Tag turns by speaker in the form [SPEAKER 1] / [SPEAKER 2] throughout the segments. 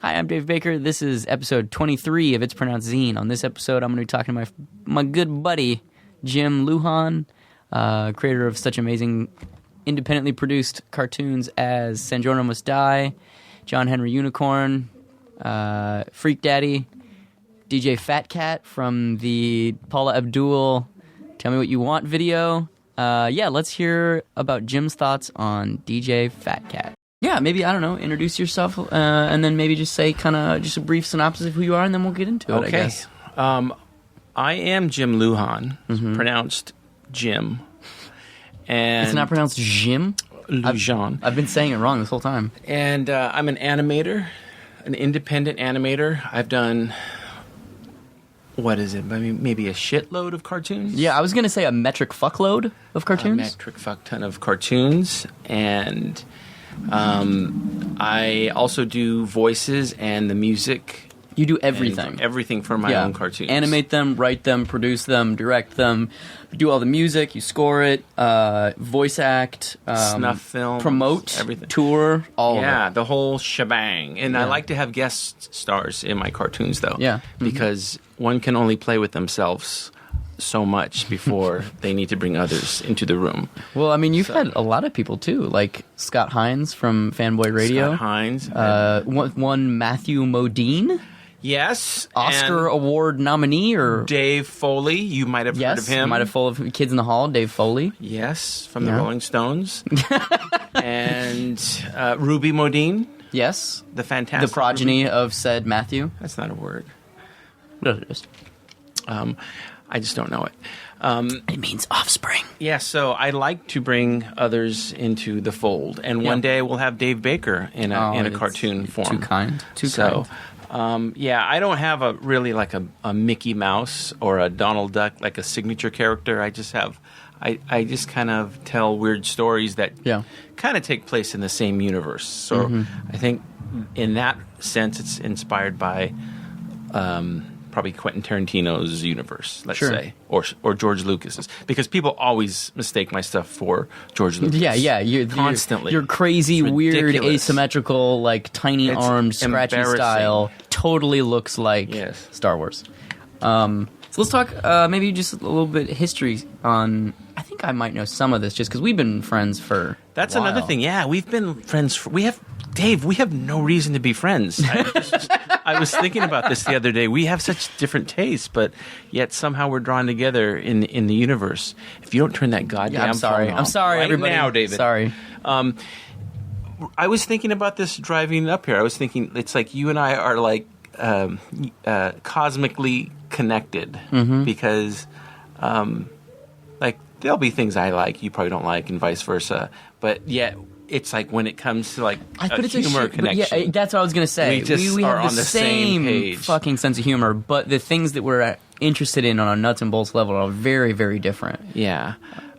[SPEAKER 1] Hi, I'm Dave Baker. This is episode 23 of It's Pronounced Zine. On this episode, I'm going to be talking to my good buddy, Jim Lujan, creator of such amazing independently produced cartoons as Sanjorno Must Die, John Henry Unicorn, Freak Daddy, DJ Fat Cat from the Paula Abdul Tell Me What You Want video. Let's hear about Jim's thoughts on DJ Fat Cat. Yeah, maybe, I don't know, introduce yourself, and then maybe just say kind of just a brief synopsis of who you are, and then we'll get into it, I guess.
[SPEAKER 2] I am Jim Lujan, pronounced Jim. And
[SPEAKER 1] it's not pronounced Jim?
[SPEAKER 2] Lujan.
[SPEAKER 1] I've been saying it wrong this whole time.
[SPEAKER 2] And I'm an animator, an independent animator. I've done, what is it, maybe a shitload of cartoons?
[SPEAKER 1] Yeah, I was going to say a metric fuckload of cartoons.
[SPEAKER 2] A metric fuck ton of cartoons, and I also do voices and the music.
[SPEAKER 1] You do everything.
[SPEAKER 2] Everything for my own cartoons.
[SPEAKER 1] Animate them, write them, produce them, direct them, do all the music, you score it, voice act,
[SPEAKER 2] snuff film,
[SPEAKER 1] promote,
[SPEAKER 2] everything.
[SPEAKER 1] Tour, all of it.
[SPEAKER 2] Yeah, the whole shebang. And I like to have guest stars in my cartoons, though.
[SPEAKER 1] Yeah.
[SPEAKER 2] Because one can only play with themselves so much before they need to bring others into the room.
[SPEAKER 1] Well, I mean, you've had a lot of people, too, like Scott Hines from Fanboy Radio.
[SPEAKER 2] Scott Hines.
[SPEAKER 1] One Matthew Modine.
[SPEAKER 2] Yes.
[SPEAKER 1] Oscar Award nominee, or
[SPEAKER 2] Dave Foley. You might have heard of him.
[SPEAKER 1] Yes, might have followed Kids in the Hall, Dave Foley.
[SPEAKER 2] Yes, from the Rolling Stones. And Ruby Modine.
[SPEAKER 1] Yes.
[SPEAKER 2] The fantastic.
[SPEAKER 1] The progeny of said Matthew.
[SPEAKER 2] That's not a word.
[SPEAKER 1] What it is.
[SPEAKER 2] I just don't know it.
[SPEAKER 1] It means offspring.
[SPEAKER 2] Yeah, so I like to bring others into the fold, and one day we'll have Dave Baker in a cartoon form.
[SPEAKER 1] Too kind.
[SPEAKER 2] I don't have a Mickey Mouse or a Donald Duck, like a signature character. I just have, I just kind of tell weird stories that kind of take place in the same universe. So I think in that sense, it's inspired by probably Quentin Tarantino's universe, let's say, or George Lucas's, because people always mistake my stuff for George Lucas.
[SPEAKER 1] You're
[SPEAKER 2] constantly.
[SPEAKER 1] You're crazy, weird, asymmetrical, like tiny armed, scratchy style. Totally looks like Star Wars. So let's talk maybe just a little bit history on. I think I might know some of this just because we've been friends for.
[SPEAKER 2] That's
[SPEAKER 1] a while.
[SPEAKER 2] Another thing. Yeah, we've been friends. Dave, we have no reason to be friends. I was thinking about this the other day. We have such different tastes, but yet somehow we're drawn together in the universe. If you don't turn that goddamn
[SPEAKER 1] I'm sorry.
[SPEAKER 2] phone off
[SPEAKER 1] I'm sorry,
[SPEAKER 2] right
[SPEAKER 1] everybody.
[SPEAKER 2] now, David.
[SPEAKER 1] Sorry.
[SPEAKER 2] I was thinking about this driving up here. I was thinking it's like you and I are like cosmically connected because like there'll be things I like you probably don't like and vice versa, but yet it's like when it comes to like humor connection.
[SPEAKER 1] Yeah, that's what I was going to say. We
[SPEAKER 2] are
[SPEAKER 1] have
[SPEAKER 2] on the same page.
[SPEAKER 1] Fucking sense of humor, but the things that we're interested in on a nuts and bolts level are very, very different.
[SPEAKER 2] Yeah.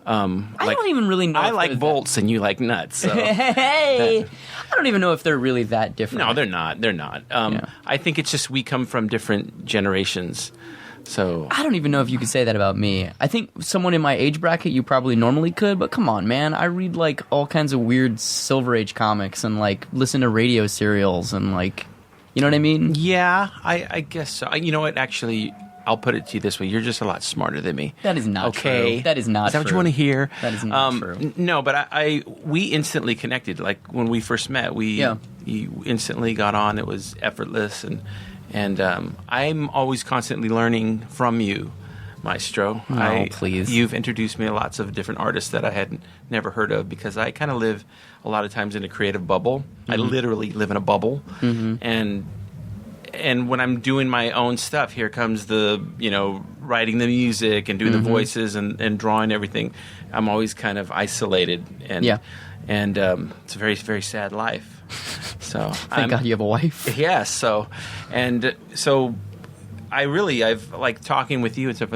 [SPEAKER 1] I don't even really know.
[SPEAKER 2] I like bolts and you like nuts. So
[SPEAKER 1] I don't even know if they're really that different.
[SPEAKER 2] No, they're not. They're not. I think it's just we come from different generations. So
[SPEAKER 1] I don't even know if you could say that about me. I think someone in my age bracket you probably normally could, but come on, man. I read like all kinds of weird Silver Age comics and like listen to radio serials and like, you know what I mean?
[SPEAKER 2] Yeah, I guess so. You know what? Actually, I'll put it to you this way. You're just a lot smarter than me.
[SPEAKER 1] That is not true. That is not true.
[SPEAKER 2] Is that what you want to hear?
[SPEAKER 1] That is not true.
[SPEAKER 2] No, but we instantly connected. Like when we first met, you instantly got on. It was effortless, and I'm always constantly learning from you, Maestro.
[SPEAKER 1] Please.
[SPEAKER 2] You've introduced me to lots of different artists that I had never heard of because I kind of live a lot of times in a creative bubble. I literally live in a bubble, and when I'm doing my own stuff, here comes the, writing the music and doing the voices and drawing everything. I'm always kind of isolated, and it's a very, very sad life. So
[SPEAKER 1] thank God you have a wife.
[SPEAKER 2] Yes. So I've like talking with you and stuff.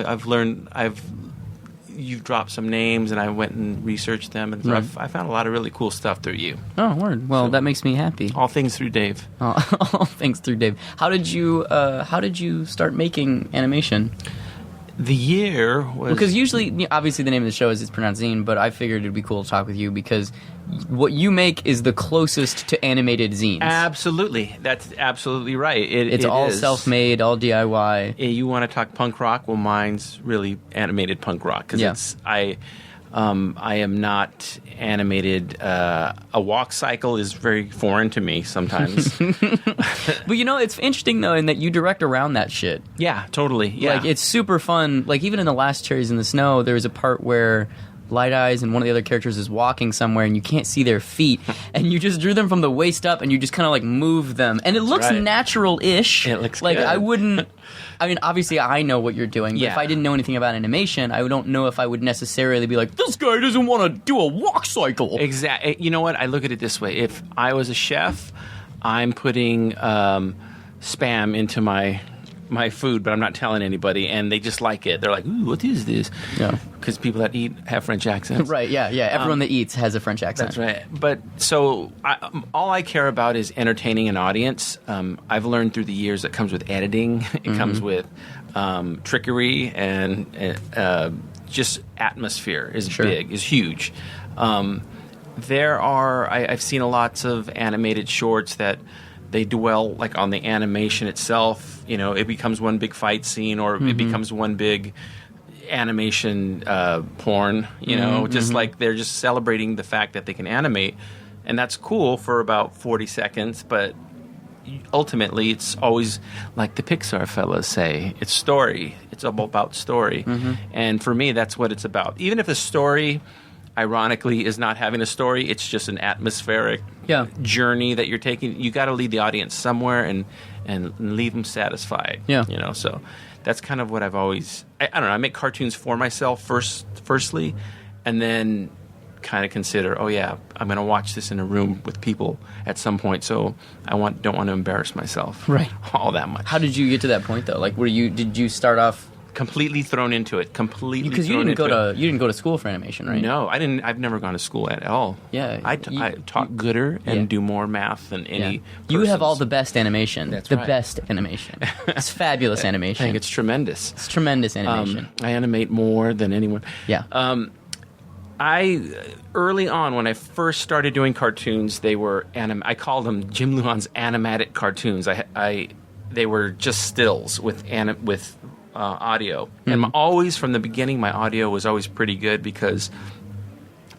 [SPEAKER 2] You've dropped some names, and I went and researched them, and so I found a lot of really cool stuff through you.
[SPEAKER 1] Oh, word. Well, that makes me happy.
[SPEAKER 2] All things through Dave.
[SPEAKER 1] All things through Dave. How did you start making animation?
[SPEAKER 2] The year was...
[SPEAKER 1] Because usually, obviously the name of the show is It's Pronounced Zine, but I figured it'd be cool to talk with you because what you make is the closest to animated zines.
[SPEAKER 2] Absolutely. That's absolutely right.
[SPEAKER 1] It's all
[SPEAKER 2] is.
[SPEAKER 1] self-made, all DIY.
[SPEAKER 2] You want to talk punk rock? Well, mine's really animated punk rock because I am not animated. A walk cycle is very foreign to me sometimes.
[SPEAKER 1] But it's interesting though in that you direct around that shit.
[SPEAKER 2] Yeah, totally. Yeah.
[SPEAKER 1] Like it's super fun. Like even in the last Cherries in the Snow, there was a part where Light Eyes and one of the other characters is walking somewhere and you can't see their feet and you just drew them from the waist up and you just kind of like move them and it looks natural-ish.
[SPEAKER 2] It looks
[SPEAKER 1] like
[SPEAKER 2] good.
[SPEAKER 1] I mean, obviously I know what you're doing, but if I didn't know anything about animation, I don't know if I would necessarily be like, this guy doesn't want to do a walk cycle.
[SPEAKER 2] Exactly. You know what? I look at it this way. If I was a chef, I'm putting Spam into my food, but I'm not telling anybody, and they just like it. They're like, ooh, what is this? Yeah. Because people that eat have French accents.
[SPEAKER 1] Right, yeah. Everyone that eats has a French accent.
[SPEAKER 2] That's right. But so all I care about is entertaining an audience. I've learned through the years it comes with editing. It comes with trickery and just atmosphere is big, is huge. I've seen lots of animated shorts that they dwell like on the animation itself. It becomes one big fight scene, or it becomes one big animation porn. Just like they're just celebrating the fact that they can animate, and that's cool for about 40 seconds. But ultimately, it's always like the Pixar fellas say: it's story. It's all about story, and for me, that's what it's about. Even if the story, ironically, is not having a story, it's just an atmospheric journey that you're taking. You got to lead the audience somewhere and leave them satisfied. So that's kind of what I've always. I don't know. I make cartoons for myself firstly, and then kind of consider, I'm going to watch this in a room with people at some point. So I don't want to embarrass myself all that much.
[SPEAKER 1] How did you get to that point though? Like, did you start off
[SPEAKER 2] completely thrown into it?
[SPEAKER 1] Because you didn't go to school for animation, right?
[SPEAKER 2] No, I didn't. I've never gone to school at all.
[SPEAKER 1] Yeah,
[SPEAKER 2] I taught gooder and do more math than any.
[SPEAKER 1] You have all the best animation.
[SPEAKER 2] That's
[SPEAKER 1] the
[SPEAKER 2] right.
[SPEAKER 1] best animation. It's fabulous animation.
[SPEAKER 2] I think it's tremendous.
[SPEAKER 1] It's tremendous animation.
[SPEAKER 2] I animate more than anyone.
[SPEAKER 1] Yeah.
[SPEAKER 2] Early on, when I first started doing cartoons, they were I called them Jim Lujan's animatic cartoons. They were just stills with audio. And always from the beginning, my audio was always pretty good because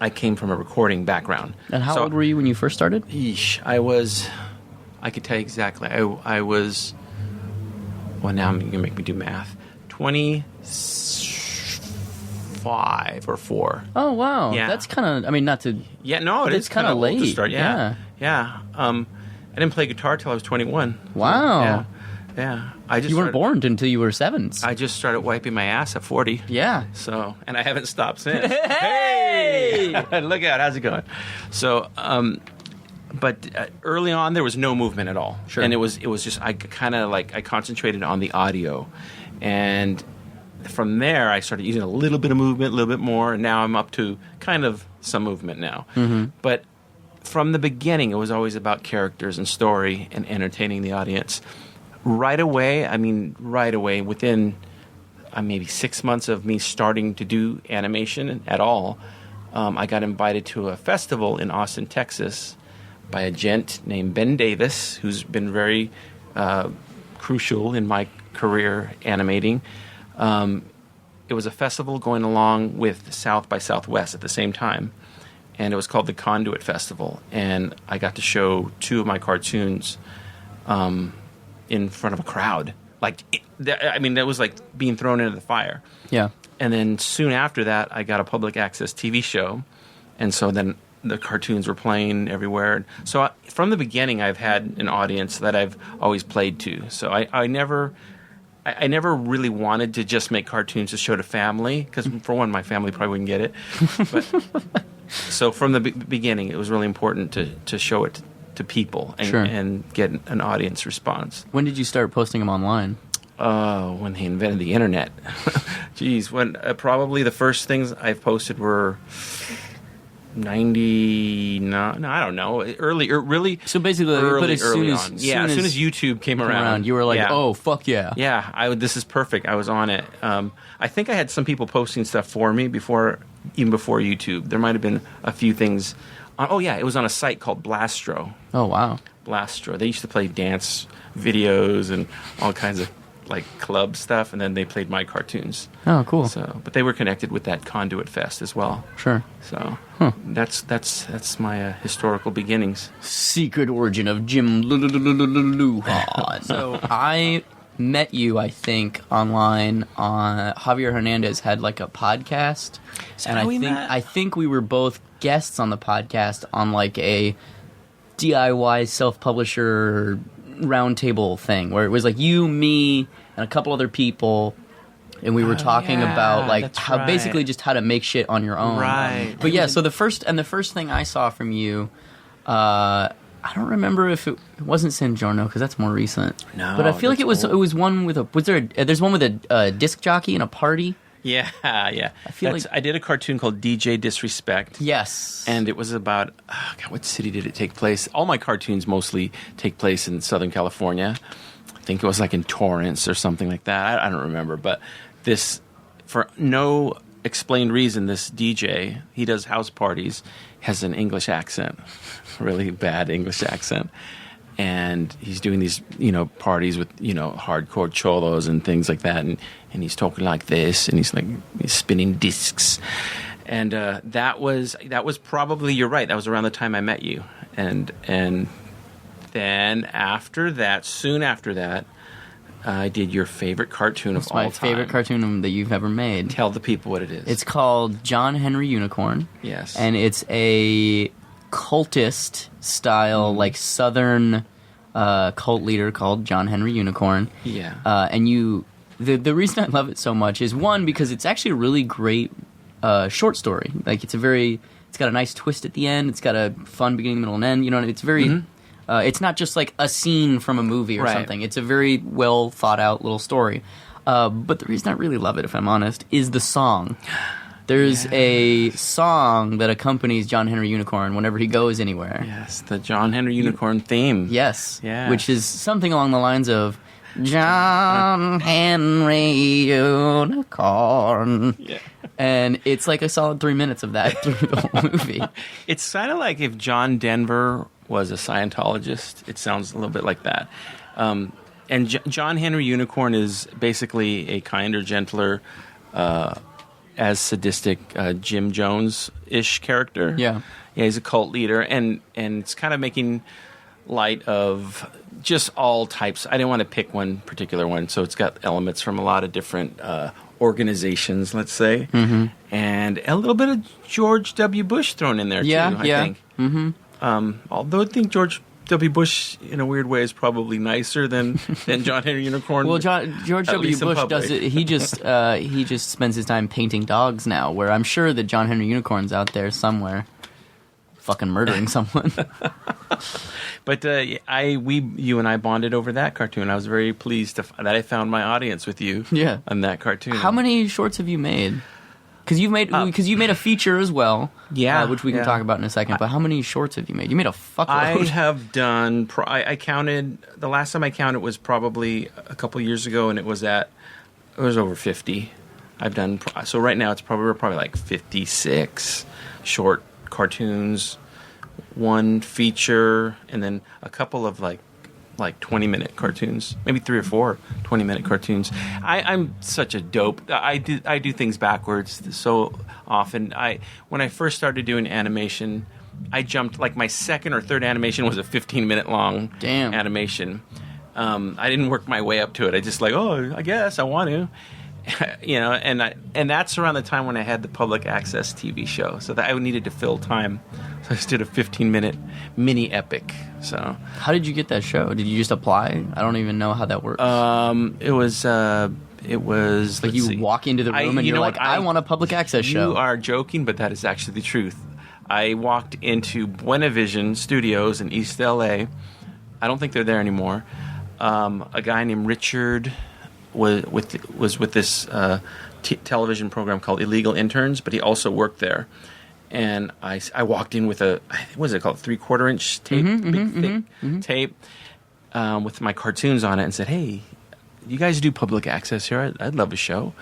[SPEAKER 2] I came from a recording background.
[SPEAKER 1] And how old were you when you first started?
[SPEAKER 2] I could tell you exactly. I was, well, now you're going to make me do math. 25 or 4.
[SPEAKER 1] Oh, wow.
[SPEAKER 2] Yeah.
[SPEAKER 1] That's kind of, not to...
[SPEAKER 2] Yeah, no, it's
[SPEAKER 1] kind of late
[SPEAKER 2] to start. Yeah. I didn't play guitar till I was 21.
[SPEAKER 1] Wow.
[SPEAKER 2] Yeah.
[SPEAKER 1] You weren't born until you were 7.
[SPEAKER 2] I just started wiping my ass at 40.
[SPEAKER 1] Yeah.
[SPEAKER 2] So, and I haven't stopped since.
[SPEAKER 1] Hey!
[SPEAKER 2] Look out, how's it going? So, but early on there was no movement at all.
[SPEAKER 1] Sure.
[SPEAKER 2] And it was just I concentrated on the audio, and from there I started using a little bit of movement, a little bit more, and now I'm up to kind of some movement now. But from the beginning, it was always about characters and story and entertaining the audience. Right away, within maybe 6 months of me starting to do animation at all, I got invited to a festival in Austin, Texas, by a gent named Ben Davis, who's been very crucial in my career animating. It was a festival going along with South by Southwest at the same time, and it was called the Conduit Festival, and I got to show 2 of my cartoons in front of a crowd. That was like being thrown into the fire.
[SPEAKER 1] Yeah.
[SPEAKER 2] And then soon after that, I got a public access TV show, and so then the cartoons were playing everywhere. So from the beginning, I've had an audience that I've always played to. So I never really wanted to just make cartoons to show to family, because for one, my family probably wouldn't get it. But so from the beginning, it was really important to show it to people and get an audience response.
[SPEAKER 1] When did you start posting them online?
[SPEAKER 2] When they invented the internet. Geez, when probably the first things I've posted were 99. No, I don't know. Really.
[SPEAKER 1] So basically,
[SPEAKER 2] early,
[SPEAKER 1] as soon
[SPEAKER 2] as YouTube came around,
[SPEAKER 1] you were like,
[SPEAKER 2] yeah.
[SPEAKER 1] "Oh, fuck yeah!"
[SPEAKER 2] Yeah, this is perfect. I was on it. I think I had some people posting stuff for me even before YouTube. There might have been a few things. It was on a site called Blastro.
[SPEAKER 1] Oh wow,
[SPEAKER 2] Blastro. They used to play dance videos and all kinds of like club stuff, and then they played my cartoons.
[SPEAKER 1] Oh, cool.
[SPEAKER 2] So, but they were connected with that Conduit Fest as well.
[SPEAKER 1] Sure.
[SPEAKER 2] So that's my historical beginnings.
[SPEAKER 1] Secret origin of Jim Lujan. So I met you, I think, online on Javier Hernandez had like a podcast, and I think we were both guests on the podcast on like a DIY self-publisher roundtable thing where it was like you, me, and a couple other people, and we were talking about like how basically just how to make shit on your own.
[SPEAKER 2] Right.
[SPEAKER 1] But yeah, so the first thing I saw from you, I don't remember if it wasn't San Giorno because that's more recent.
[SPEAKER 2] No,
[SPEAKER 1] but I feel like it was one with there's one with a disc jockey and a party.
[SPEAKER 2] Yeah.
[SPEAKER 1] I feel like
[SPEAKER 2] I did a cartoon called DJ Disrespect.
[SPEAKER 1] Yes.
[SPEAKER 2] And it was about, what city did it take place? All my cartoons mostly take place in Southern California. I think it was like in Torrance or something like that. I don't remember. But this, for no explained reason, this DJ, he does house parties, has an English accent, really bad English accent. And he's doing these, parties with, hardcore cholos and things like that. And he's talking like this, and he's spinning discs. And that was probably, you're right, that was around the time I met you. And then soon after that, I did your favorite cartoon of all time.
[SPEAKER 1] It's my favorite cartoon that you've ever made.
[SPEAKER 2] Tell the people what it is.
[SPEAKER 1] It's called John Henry Unicorn.
[SPEAKER 2] Yes.
[SPEAKER 1] And it's a cultist style, like Southern cult leader called John Henry Unicorn.
[SPEAKER 2] Yeah.
[SPEAKER 1] And the reason I love it so much is one, because it's actually a really great short story. Like it's got a nice twist at the end. It's got a fun beginning, middle, and end. It's very. It's not just like a scene from a movie or something. It's a very well thought out little story. But the reason I really love it, if I'm honest, is the song. There's a song that accompanies John Henry Unicorn whenever he goes anywhere.
[SPEAKER 2] Yes, the John Henry Unicorn theme.
[SPEAKER 1] Yes. Which is something along the lines of John Henry Unicorn. Yeah. And it's like a solid 3 minutes of that through the whole movie. It's
[SPEAKER 2] kind of like if John Denver was a Scientologist. It sounds a little bit like that. And John Henry Unicorn is basically a kinder, gentler, as sadistic Jim Jones-ish character. Yeah, he's a cult leader, and it's kind of making light of just all types. I didn't want to pick one particular one, so it's got elements from a lot of different organizations, let's say, and a little bit of George W. Bush thrown in there, too, I think. Although I think George W. Bush, in a weird way, is probably nicer than John Henry Unicorn.
[SPEAKER 1] Well, George W. Bush does it. He just spends his time painting dogs now. Where I'm sure that John Henry Unicorn's out there somewhere, fucking murdering someone.
[SPEAKER 2] But you and I bonded over that cartoon. I was very pleased that I found my audience with you. Yeah. On that cartoon.
[SPEAKER 1] How many shorts have you made? Because you made a feature as well, which we can talk about in a second. But how many shorts have you made? You made a fuckload.
[SPEAKER 2] I have done. I counted. The last time I counted was probably a couple years ago, and it was over 50. I've done. So right now it's probably like 56 short cartoons, one feature, and then a couple of like 20-minute cartoons, maybe 3 or 4 20-minute cartoons. I'm such a dope. I do things backwards so often. When I first started doing animation, I jumped, like my second or third animation was a 15-minute long animation. I didn't work my way up to it. I just I guess I want to. And that's around the time when I had the public access TV show, so that I needed to fill time. So I just did a 15-minute mini epic. So
[SPEAKER 1] how did you get that show? Did you just apply? I don't even know how that works.
[SPEAKER 2] It was
[SPEAKER 1] like you walk into the room and you're like, I want a public access show.
[SPEAKER 2] You are joking, but that is actually the truth. I walked into Buenavision Studios in East LA. I don't think they're there anymore. A guy named Richard was with this television program called Illegal Interns, but he also worked there. and I walked in with a, what is it called, 3/4 inch tape, thick tape, with my cartoons on it, and said, "Hey, you guys do public access here? I'd love a show."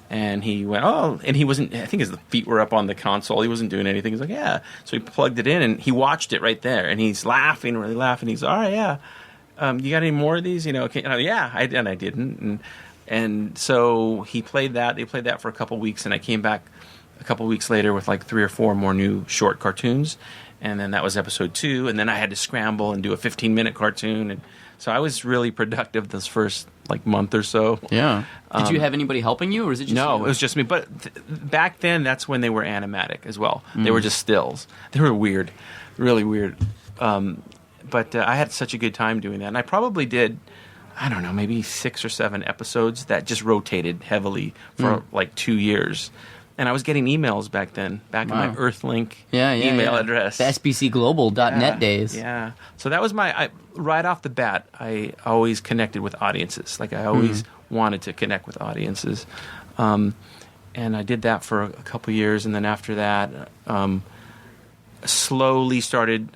[SPEAKER 2] And he went, "Oh," and he wasn't, I think his feet were up on the console. He wasn't doing anything. He's like, "Yeah." So he plugged it in, and he watched it right there, and he's laughing, really laughing. He's, "All right, yeah. You got any more of these? You know?" Yeah, I didn't. And so he played that. They played that for a couple weeks, and I came back a couple weeks later with like 3 or 4 more new short cartoons. And then that was episode 2. And then I had to scramble and do a 15-minute cartoon. And so I was really productive this first like month or so.
[SPEAKER 1] Yeah. Did you have anybody helping you, or was it just
[SPEAKER 2] No,
[SPEAKER 1] you?
[SPEAKER 2] it was just me. But back then, that's when they were animatic as well. They were just stills. They were weird, really weird. But I had such a good time doing that. And I probably did, I don't know, maybe 6 or 7 episodes that just rotated heavily for like 2 years. And I was getting emails back then, in my Earthlink email address.
[SPEAKER 1] The SBCglobal.net days.
[SPEAKER 2] Yeah. So that was right off the bat, I always connected with audiences. Like I always wanted to connect with audiences. And I did that for a couple years. And then after that, slowly started,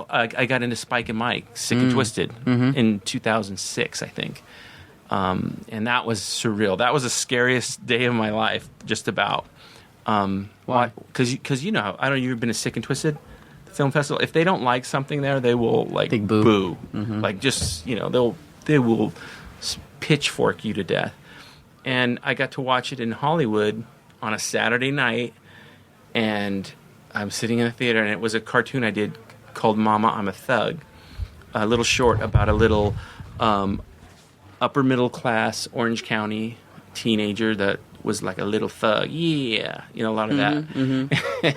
[SPEAKER 2] I got into Spike and Mike, Sick and Twisted, in 2006, I think. And that was surreal. That was the scariest day of my life, just about.
[SPEAKER 1] Why?
[SPEAKER 2] Because you know, I don't know, you've been to Sick and Twisted Film Festival. If they don't like something there, they will like
[SPEAKER 1] Big boo.
[SPEAKER 2] Like just, you know, they will pitchfork you to death. And I got to watch it in Hollywood on a Saturday night, and I'm sitting in the theater, and it was a cartoon I did called Mama, I'm a Thug, a little short about a little upper middle class Orange County teenager that was like a little thug. Yeah, you know, a lot of that.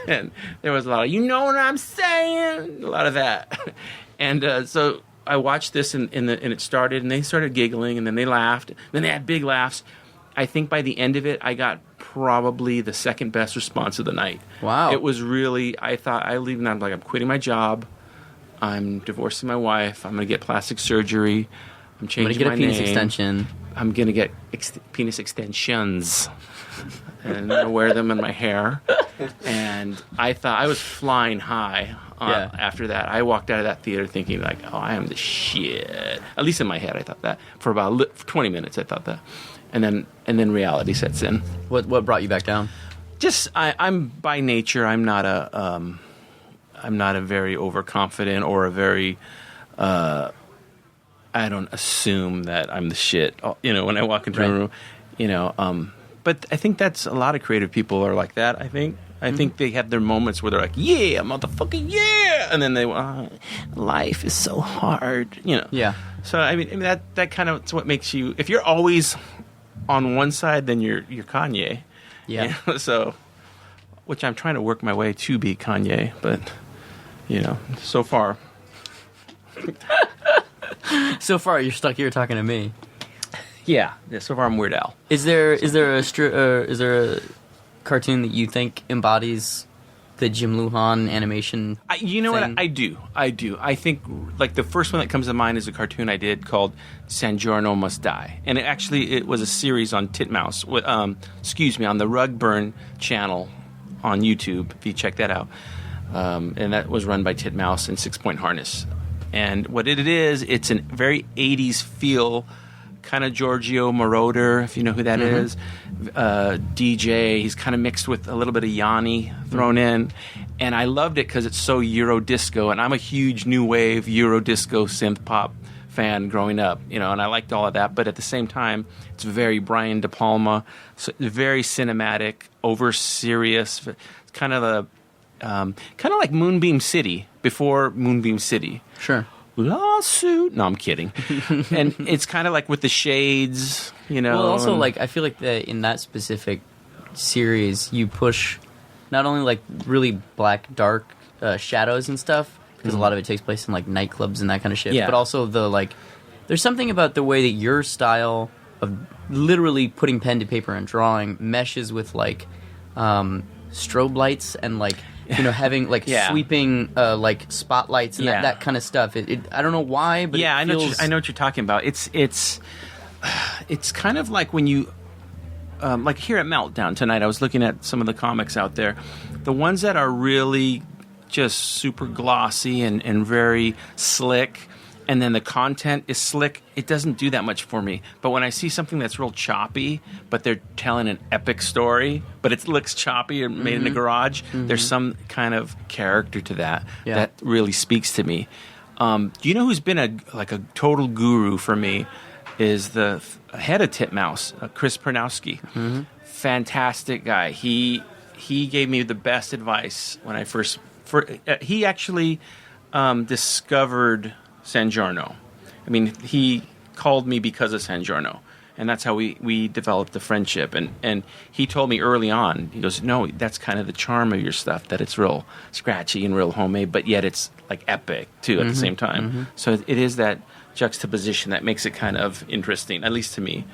[SPEAKER 2] And there was a lot of, you know what I'm saying? A lot of that. And so I watched this, and it started, and they started giggling, and then they laughed. Then they had big laughs. I think by the end of it, I got probably the second best response of the night.
[SPEAKER 1] Wow.
[SPEAKER 2] It was really, I thought, I leave, and I'm like, I'm quitting my job. I'm divorcing my wife. I'm going to get plastic surgery. I'm changing my name.
[SPEAKER 1] I'm going to get a penis extension.
[SPEAKER 2] I'm going to get penis extensions. And I'm going to wear them in my hair. And I thought, I was flying high after that. I walked out of that theater thinking like, oh, I am the shit. At least in my head, I thought that. For about 20 minutes, I thought that. And then reality sets in.
[SPEAKER 1] What brought you back down?
[SPEAKER 2] Just, I'm by nature, I'm not a very overconfident or a very, I don't assume that I'm the shit, you know, when I walk into a room, you know, but I think that's, a lot of creative people are like that, I think. I think they have their moments where they're like, yeah, motherfucker, yeah! And then they, life is so hard, you know.
[SPEAKER 1] Yeah.
[SPEAKER 2] So, I mean that kind of, it's what makes you, if you're always on one side, then you're Kanye.
[SPEAKER 1] Yeah.
[SPEAKER 2] You know? So, which I'm trying to work my way to be Kanye, but, you know, so far.
[SPEAKER 1] So far, you're stuck here talking to me.
[SPEAKER 2] Yeah, so far I'm Weird Al.
[SPEAKER 1] Is there a cartoon that you think embodies the Jim Lujan animation?
[SPEAKER 2] You know
[SPEAKER 1] thing?
[SPEAKER 2] what? I do. I think like the first one that comes to mind is a cartoon I did called San Giorno Must Die, and it was a series on Titmouse. On the Rug Burn channel on YouTube. If you check that out, and that was run by Titmouse and 6 Point Harness. And what it is, it's a very 80s feel, kind of Giorgio Moroder, if you know who that is. DJ, he's kind of mixed with a little bit of Yanni thrown in. And I loved it because it's so Euro disco, and I'm a huge new wave Euro disco synth pop fan growing up, you know, and I liked all of that. But at the same time, it's very Brian De Palma, so very cinematic, over serious. It's kind of like Moonbeam City before Moonbeam City.
[SPEAKER 1] Sure.
[SPEAKER 2] Lawsuit. No, I'm kidding. And it's kind of like with the shades, you know.
[SPEAKER 1] Well, also, like, I feel like in that specific series, you push not only, like, really black, dark shadows and stuff, because a lot of it takes place in, like, nightclubs and that kind of shit, but also there's something about the way that your style of literally putting pen to paper and drawing meshes with, like, strobe lights and, like, you know, having like sweeping like spotlights and that kind of stuff. I don't know why, but
[SPEAKER 2] I know what you're talking about. It's kind of like when you like here at Meltdown tonight, I was looking at some of the comics out there. The ones that are really just super glossy and very slick, and then the content is slick, it doesn't do that much for me. But when I see something that's real choppy, but they're telling an epic story, but it looks choppy and made in a garage, there's some kind of character to that that really speaks to me. Do you know who's been a total guru for me? Is the head of Titmouse, Chris Pernowski. Fantastic guy. He gave me the best advice when I first... he actually discovered San Giorno. I mean, he called me because of San Giorno, and that's how we developed the friendship. And he told me early on, he goes, no, that's kind of the charm of your stuff, that it's real scratchy and real homemade, but yet it's like epic, too, at the same time. So it is that juxtaposition that makes it kind of interesting, at least to me.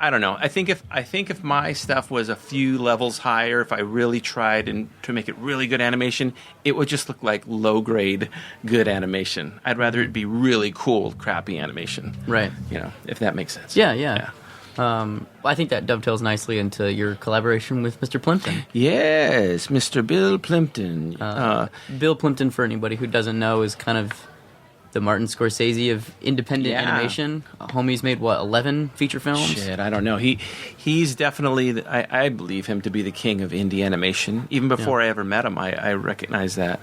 [SPEAKER 2] I don't know. I think if my stuff was a few levels higher, if I really tried to make it really good animation, it would just look like low grade good animation. I'd rather it be really cool, crappy animation.
[SPEAKER 1] Right.
[SPEAKER 2] If that makes sense.
[SPEAKER 1] Yeah. I think that dovetails nicely into your collaboration with Mr. Plympton.
[SPEAKER 2] Yes, Mr. Bill Plympton.
[SPEAKER 1] Bill Plympton, for anybody who doesn't know, is kind of the Martin Scorsese of independent animation. Homie's made, 11 feature films?
[SPEAKER 2] Shit, I don't know. He's definitely, I believe him to be the king of indie animation. Even before I ever met him, I recognize that.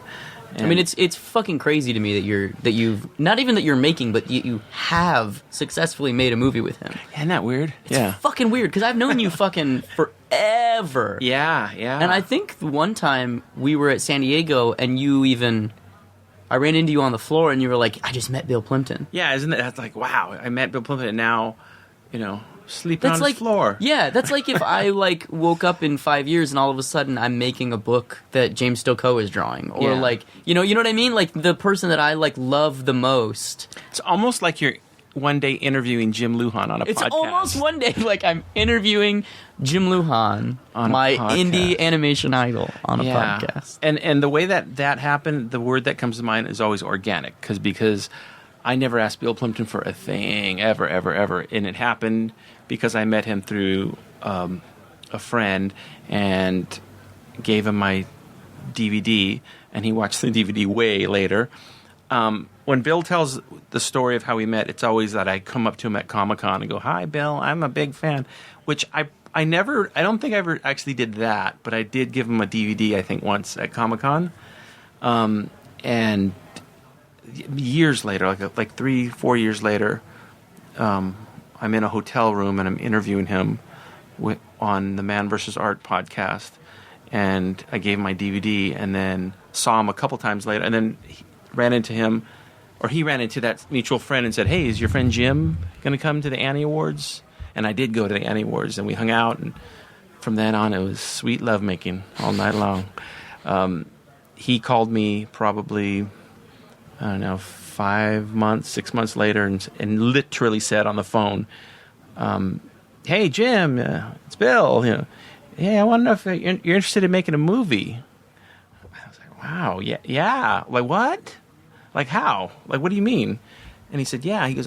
[SPEAKER 2] And
[SPEAKER 1] I mean, it's fucking crazy to me that you've not even that you're making, but you have successfully made a movie with him.
[SPEAKER 2] Isn't that weird?
[SPEAKER 1] It's fucking weird, because I've known you fucking forever.
[SPEAKER 2] Yeah.
[SPEAKER 1] And I think one time we were at San Diego, and I ran into you on the floor, and you were like, I just met Bill Plympton.
[SPEAKER 2] Yeah, isn't that, that's like, wow, I met Bill Plympton, and now, sleeping on his floor.
[SPEAKER 1] Yeah, that's like if I woke up in 5 years and all of a sudden I'm making a book that James Stokoe is drawing, or you know what I mean? Like the person that I love the most.
[SPEAKER 2] It's almost like you're one day interviewing Jim Lujan on a podcast.
[SPEAKER 1] It's almost one day like I'm interviewing Jim Lujan, my indie animation idol, on a podcast.
[SPEAKER 2] And the way that happened, the word that comes to mind is always organic, because I never asked Bill Plympton for a thing, ever, and it happened because I met him through a friend and gave him my DVD, and he watched the DVD way later. When Bill tells the story of how we met, it's always that I come up to him at Comic-Con and go, "Hi, Bill, I'm a big fan," which I don't think I ever actually did that, but I did give him a DVD, I think, once at Comic-Con. And years later, like 3-4 years later, I'm in a hotel room and I'm interviewing him on the Man vs. Art podcast, and I gave him my DVD, and then saw him a couple times later, and then he ran into that mutual friend and said, "Hey, is your friend Jim going to come to the Annie Awards?" And I did go to the Annie Awards, and we hung out, and from then on it was sweet lovemaking all night long. He called me probably, I don't know, 5 months, 6 months later, and literally said on the phone, "Hey, Jim, it's Bill. Hey, I want to know if you're interested in making a movie." I was like, "Wow, yeah. Like what? Like how? Like what do you mean?" And he said, "Yeah." He goes,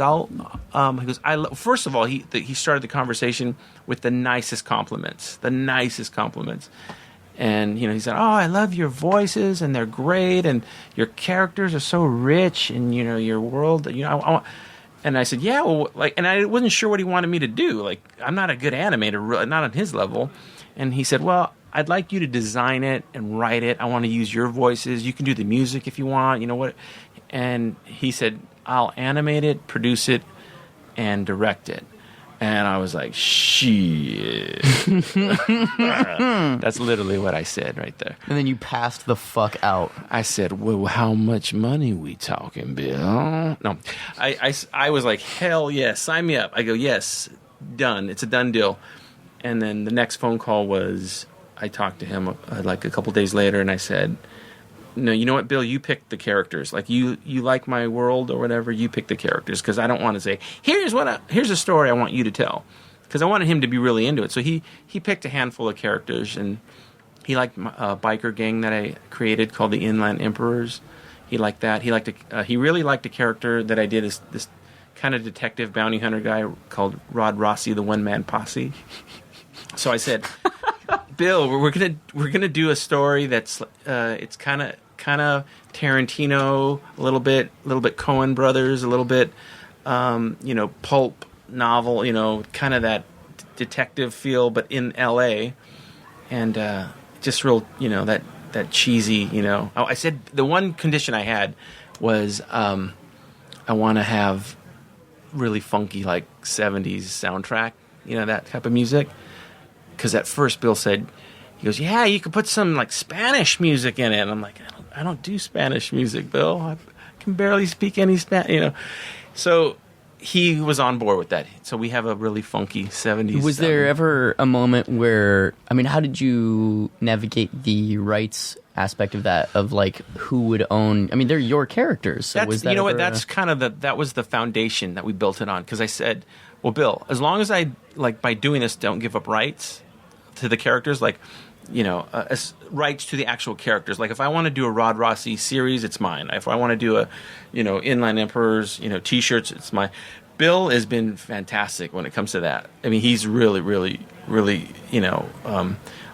[SPEAKER 2] first of all, he started the conversation with the nicest compliments, And, he said, "Oh, I love your voices, and they're great, and your characters are so rich, and, your world, and I said, "Yeah, well," and I wasn't sure what he wanted me to do. I'm not a good animator, not on his level. And he said, "Well, I'd like you to design it and write it. I want to use your voices. You can do the music if you want, what?" And he said, "I'll animate it, produce it, and direct it." And I was like, shit. That's literally what I said right there.
[SPEAKER 1] And then you passed the fuck out.
[SPEAKER 2] I said, "Well, how much money we talking, Bill?" No. I was like, "Hell yes, sign me up." I go, "Yes, done. It's a done deal." And then the next phone call was, I talked to him a couple days later, and I said, "No, you know what, Bill? You pick the characters. You like my world or whatever. You pick the characters, because I don't want to say here's a story I want you to tell," because I wanted him to be really into it. So he picked a handful of characters, and he liked a biker gang that I created called the Inland Emperors. He liked that. He really liked a character that I did, this kind of detective bounty hunter guy called Rod Rossi, the One Man Posse. So I said, Bill, we're gonna do a story that's it's kind of Tarantino, a little bit Coen Brothers, a little bit pulp novel, kind of that detective feel, but in L.A. and just real, that cheesy, Oh, I said the one condition I had was I want to have really funky, like 70s soundtrack, that type of music. Because at first Bill said, he goes, yeah, you could put some like Spanish music in it. And I'm like, I don't do Spanish music, Bill. I can barely speak any Spanish, So he was on board with that. So we have a really funky 70s.
[SPEAKER 1] Was there ever a moment where, how did you navigate the rights aspect of that, of like who would own, they're your characters. So was that
[SPEAKER 2] that's kind of that was the foundation that we built it on. Because I said, well, Bill, as long as I, like, by doing this, don't give up rights to the characters, like, rights to the actual characters. Like, if I want to do a Rod Rossi series, it's mine. If I want to do a, Inline Emperors, T-shirts, it's mine. Bill has been fantastic when it comes to that. He's really, really, really,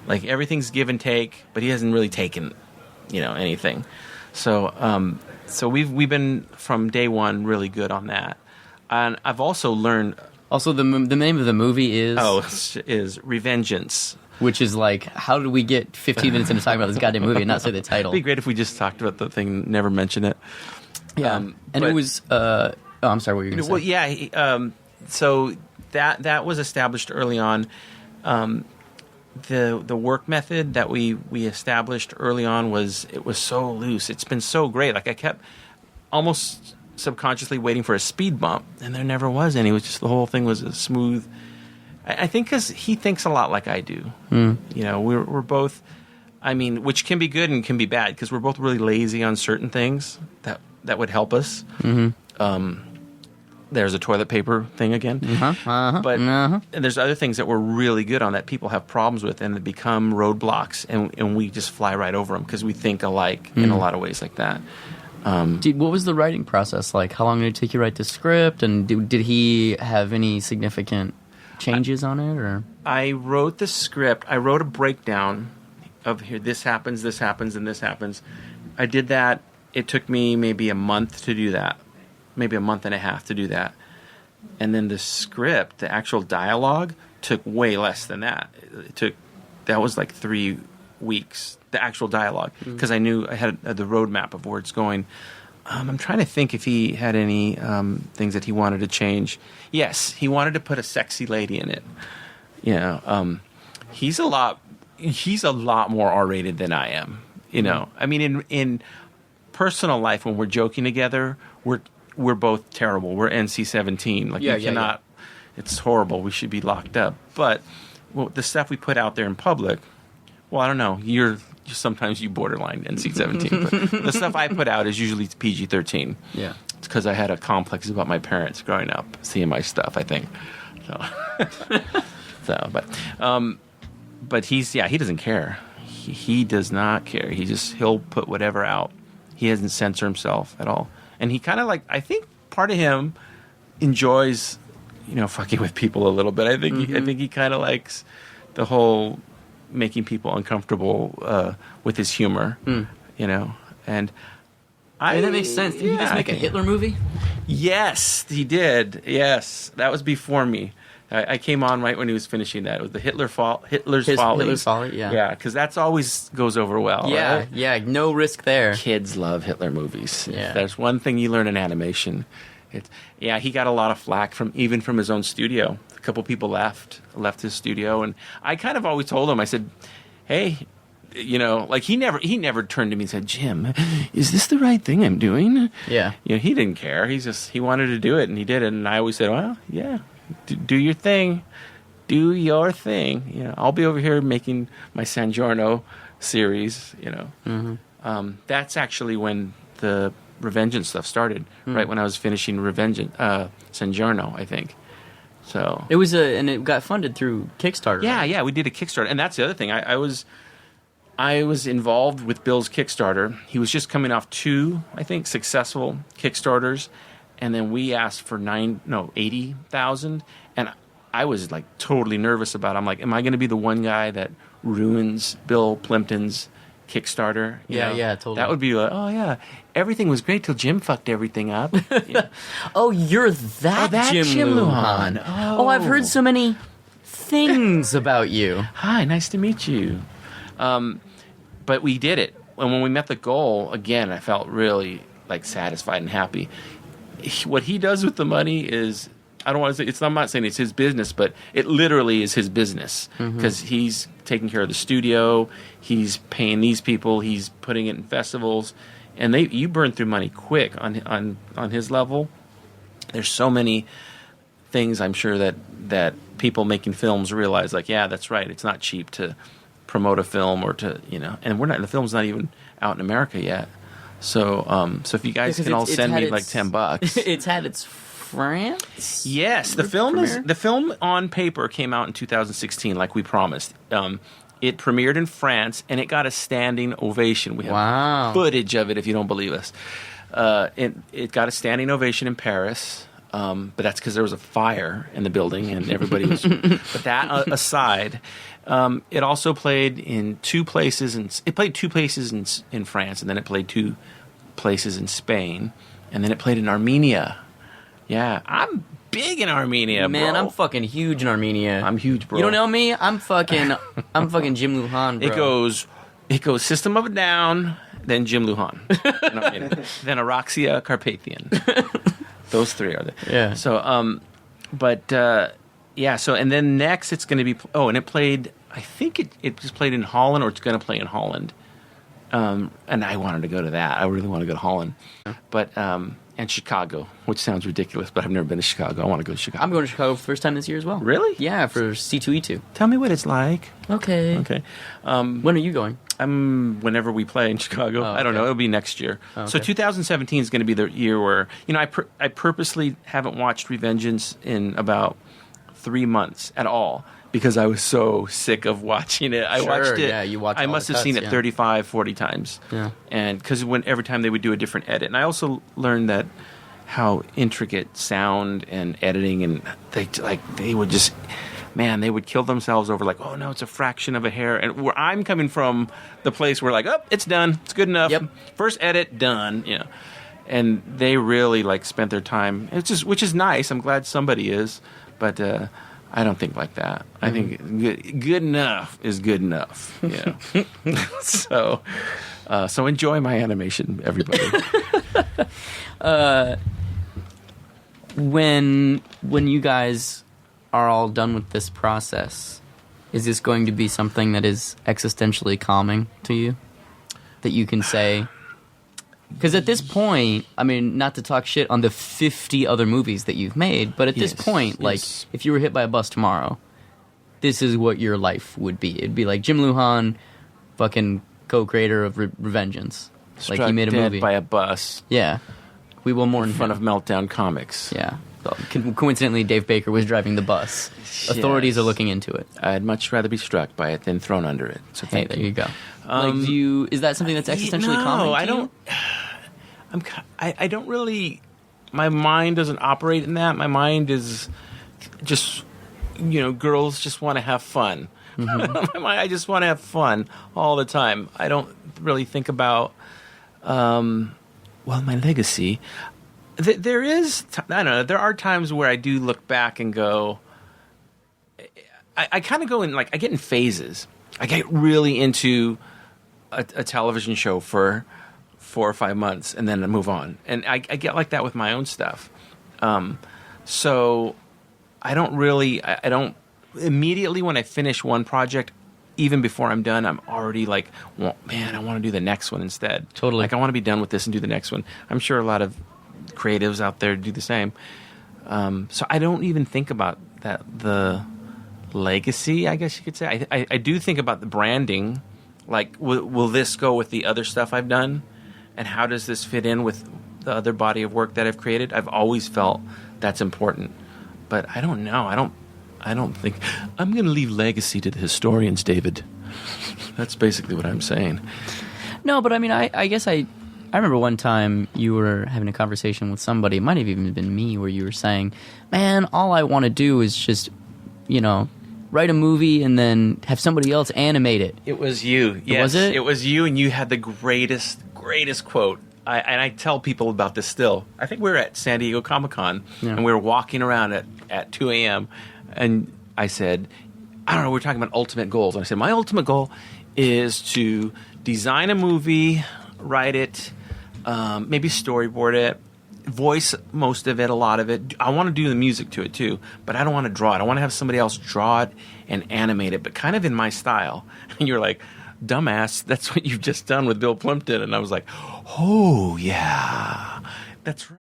[SPEAKER 2] like everything's give and take, but he hasn't really taken, anything. So, so we've been from day one really good on that, and I've also learned.
[SPEAKER 1] Also, the name of the movie is
[SPEAKER 2] Revengeance.
[SPEAKER 1] Which is like, how did we get 15 minutes into talking about this goddamn movie and not say the title?
[SPEAKER 2] It'd be great if we just talked about the thing, never mention it.
[SPEAKER 1] Yeah, and it was. I'm sorry, what were you going to say?
[SPEAKER 2] Well, yeah. So that was established early on. The work method that we established early on was so loose. It's been so great. Like I kept almost subconsciously waiting for a speed bump, and there never was any. It was just the whole thing was a smooth. I think because he thinks a lot like I do. We're both. Which can be good and can be bad because we're both really lazy on certain things that would help us. Mm-hmm. There's a toilet paper thing again. But there's other things that we're really good on that people have problems with and that become roadblocks, and we just fly right over them because we think alike in a lot of ways like that.
[SPEAKER 1] What was the writing process like? How long did it take you to write the script? And did he have any significant changes on it? Or
[SPEAKER 2] I wrote the script. I wrote a breakdown of here. This happens, and this happens. I did that. It took me maybe a month to do that. Maybe a month and a half to do that. And then the script, the actual dialogue, took way less than that. That was like 3 weeks, the actual dialogue, because I knew I had the roadmap of where it's going. I'm trying to think if he had any things that he wanted to change. Yes, he wanted to put a sexy lady in it. He's a lot more R-rated than I am. In personal life, when we're joking together, we're both terrible. We're NC-17. Like, you cannot. Yeah. It's horrible. We should be locked up. But the stuff we put out there in public, well, I don't know. Sometimes you borderline NC-17. But the stuff I put out is usually PG-13. Yeah. It's because I had a complex about my parents growing up, seeing my stuff, I think. But he doesn't care. He does not care. He'll put whatever out. He doesn't censor himself at all. And he kind of I think part of him enjoys, fucking with people a little bit. I think he kind of likes the whole making people uncomfortable with his humor, and that
[SPEAKER 1] makes sense. Did he just make a Hitler movie?
[SPEAKER 2] Yes, he did. Yes, that was before me. I came on right when he was finishing that. It was the Hitler's Folly.
[SPEAKER 1] Hitler's Folly, yeah.
[SPEAKER 2] Yeah, because that's always goes over well,
[SPEAKER 1] yeah,
[SPEAKER 2] right?
[SPEAKER 1] Yeah, no risk there.
[SPEAKER 2] Kids love Hitler movies.
[SPEAKER 1] Yeah.
[SPEAKER 2] There's one thing you learn in animation. He got a lot of flack from his own studio. A couple people left his studio, and I kind of always told him, I said, hey, he never turned to me and said, Jim, is this the right thing I'm doing?
[SPEAKER 1] Yeah.
[SPEAKER 2] He didn't care. He wanted to do it, and he did it, and I always said, well, yeah. Do your thing. Do your thing. I'll be over here making my San Giorno series. That's actually when the Revengeance stuff started. Right when I was finishing Revengeance, San Giorno, I think. So
[SPEAKER 1] it was and it got funded through Kickstarter.
[SPEAKER 2] Yeah,
[SPEAKER 1] right?
[SPEAKER 2] yeah, we did a Kickstarter, and that's the other thing. I was involved with Bill's Kickstarter. He was just coming off 2, I think, successful Kickstarters. and then we asked for 80,000, and I was like totally nervous about it. I'm like, am I going to be the one guy that ruins Bill Plympton's Kickstarter? You know?
[SPEAKER 1] Yeah, totally.
[SPEAKER 2] That would be like, oh yeah, everything was great till Jim fucked everything up. Yeah.
[SPEAKER 1] Oh, you're that Jim Lujan. Oh, I've heard so many things about you.
[SPEAKER 2] Hi, nice to meet you. But we did it. And when we met the goal, again, I felt really like satisfied and happy. What he does with the money is, I don't want to say, I'm not saying it's his business, but it literally is his business, because he's taking care of the studio, he's paying these people, he's putting it in festivals, and you burn through money quick on his level. There's so many things I'm sure that people making films realize, like, yeah, that's right, it's not cheap to promote a film or to, and the film's not even out in America yet. So if you guys can all send me like $10.
[SPEAKER 1] It's had its France?
[SPEAKER 2] Yes, the film on paper came out in 2016, like we promised. It premiered in France, and it got a standing ovation. We have footage of it if you don't believe us. It got a standing ovation in Paris, but that's because there was a fire in the building, and everybody was... But that aside, it also played in two places. It played two places in France, and then it played two places in Spain, and then it played in Armenia. Yeah, I'm big in Armenia,
[SPEAKER 1] man.
[SPEAKER 2] bro.
[SPEAKER 1] I'm fucking huge in Armenia.
[SPEAKER 2] I'm huge, bro.
[SPEAKER 1] You don't know me? I'm fucking Jim Lujan, bro.
[SPEAKER 2] It goes System of a Down, then Jim Lujan, then Araxia Carpathian. Those three are there.
[SPEAKER 1] Yeah.
[SPEAKER 2] So, So, and then next it's going to be. Oh, and it played. I think it just played in Holland, or it's going to play in Holland. And I wanted to go to that. I really want to go to Holland, but. And Chicago, which sounds ridiculous, but I've never been to Chicago. I want to go to Chicago.
[SPEAKER 1] I'm going to Chicago for the first time this year as well.
[SPEAKER 2] Really?
[SPEAKER 1] Yeah, for C2E2.
[SPEAKER 2] Tell me what it's like.
[SPEAKER 1] Okay. When are you going?
[SPEAKER 2] Whenever we play in Chicago.
[SPEAKER 1] Oh, okay.
[SPEAKER 2] I don't know. It'll be next year.
[SPEAKER 1] Oh, okay.
[SPEAKER 2] So 2017 is going to be the year where, I purposely haven't watched Revengeance in about 3 months at all, because I was so sick of watching it. I watched it.
[SPEAKER 1] Yeah, you watched
[SPEAKER 2] I must have seen it 35, 40 times.
[SPEAKER 1] Yeah.
[SPEAKER 2] And because every time they would do a different edit. And I also learned that how intricate sound and editing, and they would just, man, they would kill themselves over like, oh no, it's a fraction of a hair. And where I'm coming from, the place where like, oh, it's done. It's good enough.
[SPEAKER 1] Yep.
[SPEAKER 2] First edit, done. And they really spent their time. Which is nice. I'm glad somebody is. But, I don't think like that. I think good enough is good enough. Yeah. So enjoy my animation, everybody.
[SPEAKER 1] When you guys are all done with this process, is this going to be something that is existentially calming to you? That you can say... Because at this point, I mean, not to talk shit on the 50 other movies that you've made, but at this point, if you were hit by a bus tomorrow, this is what your life would be. It'd be like Jim Lujan, fucking co-creator of Revengeance.
[SPEAKER 2] Struck
[SPEAKER 1] like he made a
[SPEAKER 2] dead
[SPEAKER 1] movie
[SPEAKER 2] by a bus.
[SPEAKER 1] Yeah. We will mourn
[SPEAKER 2] in front of Meltdown Comics.
[SPEAKER 1] Yeah. Well, coincidentally, Dave Baker was driving the bus. Yes. Authorities are looking into it.
[SPEAKER 2] I'd much rather be struck by it than thrown under it. So
[SPEAKER 1] hey, there you go. Is that something that's existentially calming?
[SPEAKER 2] No, I don't. I don't really. My mind doesn't operate in that. My mind is just, girls just want to have fun. Mm-hmm. I just want to have fun all the time. I don't really think about, my legacy. There is, I don't know, there are times where I do look back and go, I kind of go in, I get in phases. I get really into a television show for 4 or 5 months, and then I move on. And I get like that with my own stuff. So I don't immediately when I finish one project, even before I'm done, I'm already like, well, man, I want to do the next one instead.
[SPEAKER 1] Totally.
[SPEAKER 2] I want to be done with this and do the next one. I'm sure a lot of creatives out there do the same. So I don't even think about the legacy, I guess you could say. I do think about the branding. Like, will this go with the other stuff I've done? And how does this fit in with the other body of work that I've created? I've always felt that's important. But I don't know. I don't think... I'm going to leave legacy to the historians, David. That's basically what I'm saying.
[SPEAKER 1] No, but I mean, I guess I I remember one time you were having a conversation with somebody, it might have even been me, where you were saying, man, all I want to do is just, write a movie and then have somebody else animate it.
[SPEAKER 2] It was you. Yes,
[SPEAKER 1] was it?
[SPEAKER 2] It was you, and you had the greatest quote. I tell people about this still. I think we were at San Diego Comic-Con, and we were walking around at 2 a.m., and I said, I don't know, we were talking about ultimate goals. And I said, my ultimate goal is to design a movie, write it, maybe storyboard it, voice most of it, a lot of it. I want to do the music to it too, but I don't want to draw it. I want to have somebody else draw it and animate it, but kind of in my style. And you're like, dumbass, that's what you've just done with Bill Plympton. And I was like, oh, yeah, that's right.